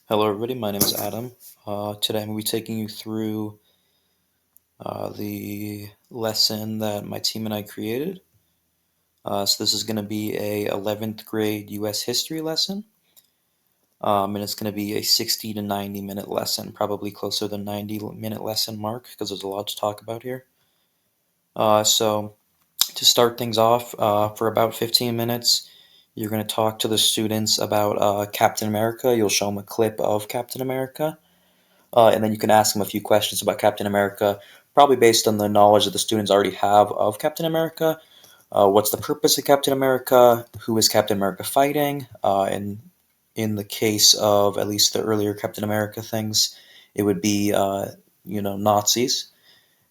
Hello, everybody. My name is Adam. Today I'm going to be taking you through the lesson that my team and I created. So this is going to be a 11th grade U.S. history lesson, and it's going to be a 60 to 90 minute lesson, probably closer to the 90-minute lesson mark because there's a lot to talk about here. So to start things off, for about 15 minutes, you're going to talk to the students about Captain America. You'll show them a clip of Captain America. And then you can ask them a few questions about Captain America, probably based on the knowledge that the students already have of Captain America. What's the purpose of Captain America? Who is Captain America fighting? And in the case of at least the earlier Captain America things, it would be Nazis.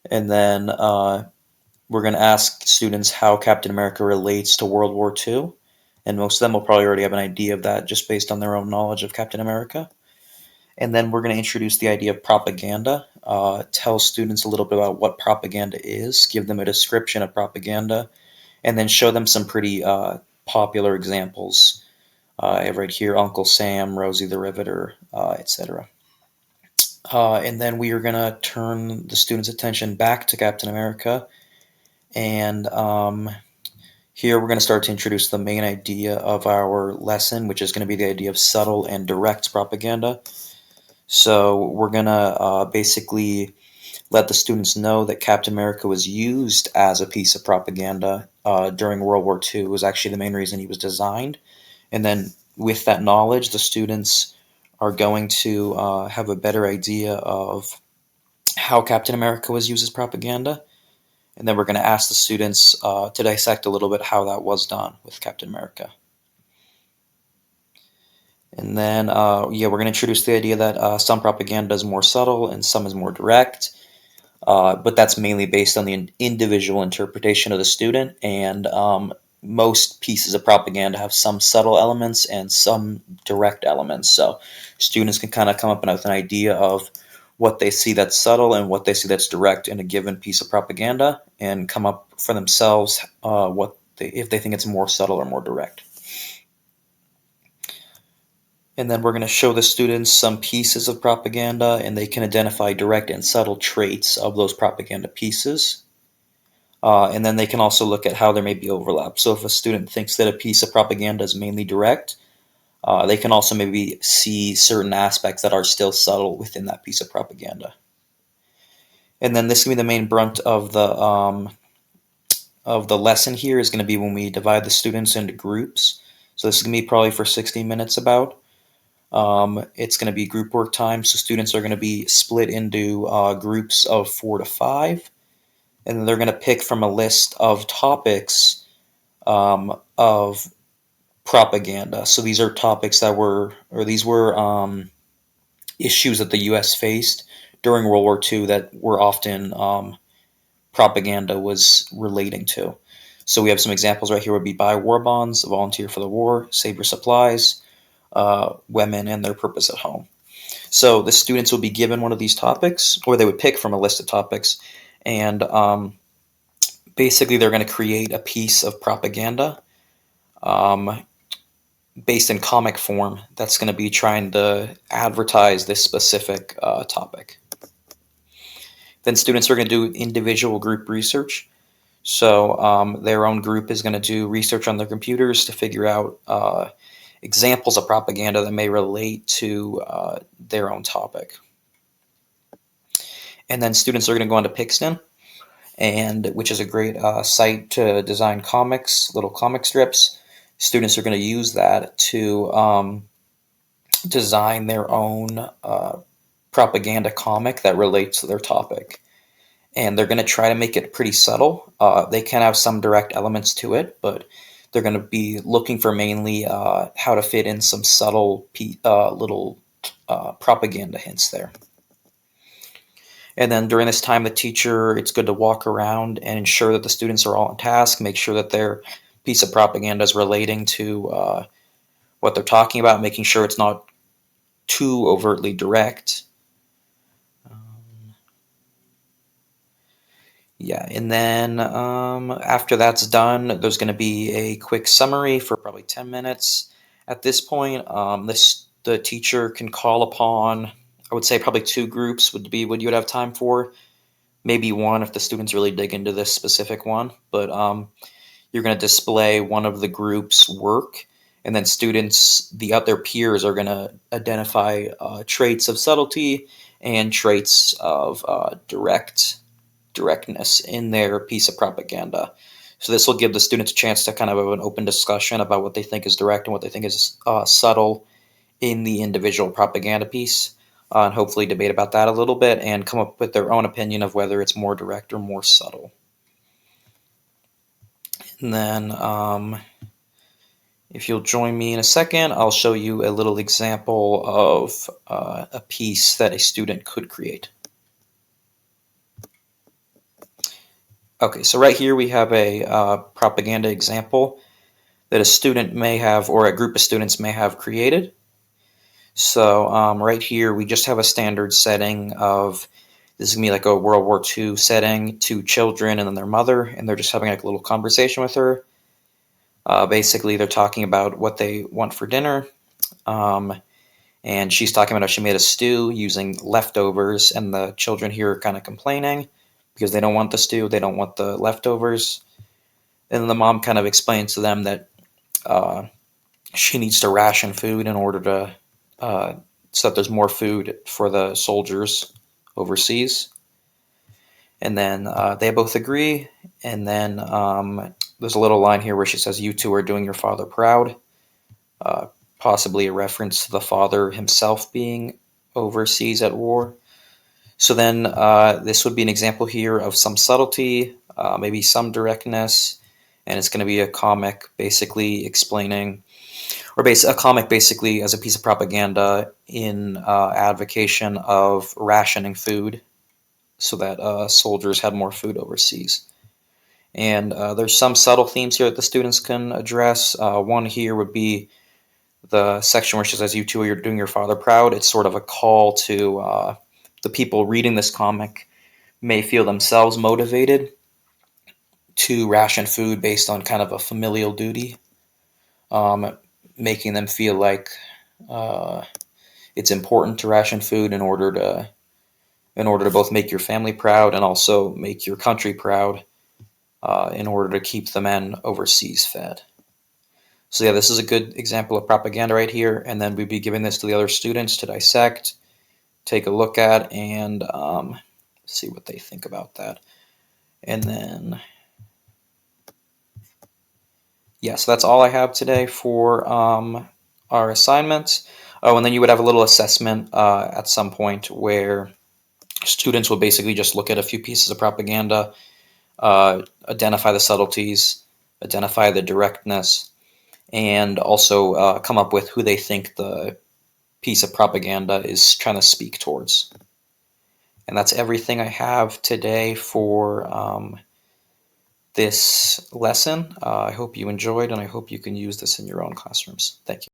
And then we're going to ask students how Captain America relates to World War II. And most of them will probably already have an idea of that just based on their own knowledge of Captain America. And then we're going to introduce the idea of propaganda, tell students a little bit about what propaganda is, give them a description of propaganda, and then show them some pretty popular examples. I have right here Uncle Sam, Rosie the Riveter, etc. And then we are going to turn the students' attention back to Captain America. And here we're going to start to introduce the main idea of our lesson, which is going to be the idea of subtle and direct propaganda. So we're going to basically let the students know that Captain America was used as a piece of propaganda during World War II. It was actually the main reason he was designed. And then with that knowledge, the students are going to have a better idea of how Captain America was used as propaganda. And then we're going to ask the students to dissect a little bit how that was done with Captain America. And then, we're going to introduce the idea that some propaganda is more subtle and some is more direct. But that's mainly based on the individual interpretation of the student. And most pieces of propaganda have some subtle elements and some direct elements. So students can kind of come up with an idea of what they see that's subtle and what they see that's direct in a given piece of propaganda, and come up for themselves if they think it's more subtle or more direct. And then we're going to show the students some pieces of propaganda, and they can identify direct and subtle traits of those propaganda pieces. And then they can also look at how there may be overlap. So if a student thinks that a piece of propaganda is mainly direct, they can also maybe see certain aspects that are still subtle within that piece of propaganda. And then this is going to be the main brunt of the lesson here is going to be when we divide the students into groups. So this is going to be probably for 60 minutes about. It's going to be group work time, so students are going to be split into groups of 4 to 5, and they're going to pick from a list of topics of propaganda. So these are topics these were issues that the U.S. faced during World War II that were often propaganda was relating to. So we have some examples right here would be buy war bonds, volunteer for the war, save your supplies, women and their purpose at home. So the students will be given one of these topics, or they would pick from a list of topics, and basically they're going to create a piece of propaganda um, based in comic form that's going to be trying to advertise this specific topic. Then students are going to do individual group research. So their own group is going to do research on their computers to figure out examples of propaganda that may relate to their own topic. And then students are going to go on to Pixton, which is a great site to design comics, little comic strips. Students are going to use that to design their own propaganda comic that relates to their topic. And they're going to try to make it pretty subtle. They can have some direct elements to it, but they're going to be looking for mainly how to fit in some subtle little propaganda hints there. And then during this time, it's good to walk around and ensure that the students are all on task, make sure that their piece of propaganda is relating to what they're talking about, making sure it's not too overtly direct. And then after that's done, there's going to be a quick summary for probably 10 minutes. At this point, the teacher can call upon, I would say probably two groups would be what you would have time for. Maybe one if the students really dig into this specific one, but you're going to display one of the group's work, and then students, the other peers, are going to identify traits of subtlety and traits of directness in their piece of propaganda. So this will give the students a chance to kind of have an open discussion about what they think is direct and what they think is subtle in the individual propaganda piece, and hopefully debate about that a little bit and come up with their own opinion of whether it's more direct or more subtle. And then if you'll join me in a second, I'll show you a little example of a piece that a student could create. Okay, so right here we have a propaganda example that a student may have, or a group of students may have created. So right here we just have a standard setting of, this is going to be like a World War II setting, two children and then their mother, and they're just having like a little conversation with her. Basically, they're talking about what they want for dinner. And she's talking about how she made a stew using leftovers, and the children here are kind of complaining because they don't want the stew, they don't want the leftovers. And then the mom kind of explains to them that she needs to ration food in order to, so that there's more food for the soldiers overseas. And then they both agree, and then there's a little line here where she says, "You two are doing your father proud." Possibly a reference to the father himself being overseas at war. So then this would be an example here of some subtlety, maybe some directness, and it's going to be a comic basically explaining, or a comic basically as a piece of propaganda in advocation of rationing food so that soldiers had more food overseas. And there's some subtle themes here that the students can address. One here would be the section where she says, "You two are doing your father proud." It's sort of a call to the people reading this comic may feel themselves motivated to ration food based on kind of a familial duty, making them feel like it's important to ration food in order to both make your family proud and also make your country proud, in order to keep the men overseas fed. So yeah, this is a good example of propaganda right here, and then we'd be giving this to the other students to dissect, take a look at, and see what they think about that. And then, yeah, so that's all I have today for our assignments. Oh, and then you would have a little assessment at some point where students will basically just look at a few pieces of propaganda, identify the subtleties, identify the directness, and also come up with who they think the piece of propaganda is trying to speak towards. And that's everything I have today for this lesson. I hope you enjoyed, and I hope you can use this in your own classrooms. Thank you.